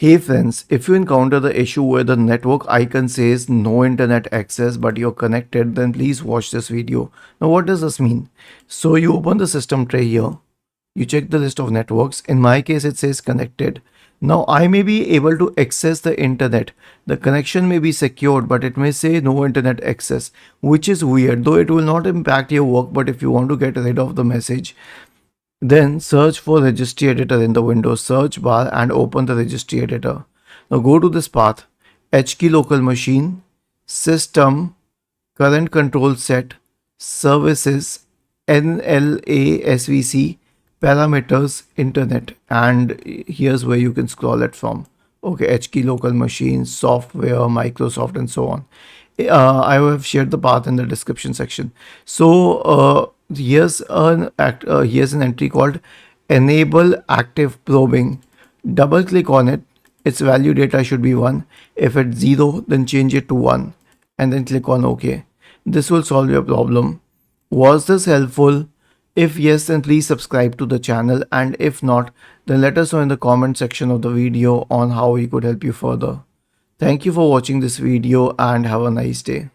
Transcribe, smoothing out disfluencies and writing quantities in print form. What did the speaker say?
Hey friends, if you encounter the issue where the network icon says no internet access but you're connected, then please watch this video. Now what does this mean? So you open the system tray here, you check the list of networks. In my case it says connected. Now I may be able to access the internet. The connection may be secured but it may say no internet access, which is weird, though it will not impact your work. But if you want to get rid of the message, then search for registry editor in the Windows search bar and open the registry editor. Now go to this path, HKey local machine, system, current control set, services, NLASVC, parameters, internet, and here's where you can scroll it from. Okay, HKey local machine, software, Microsoft, and so on. I have shared the path in the description section. So here's an entry called enable active probing. Double click on it. Its value data should be 1. If it's 0, then change it to 1 and then click on OK. This will solve your problem. Was this helpful? If yes, then please subscribe to the channel, and if not, then let us know in the comment section of the video on how we could help you further. Thank you for watching this video and have a nice day.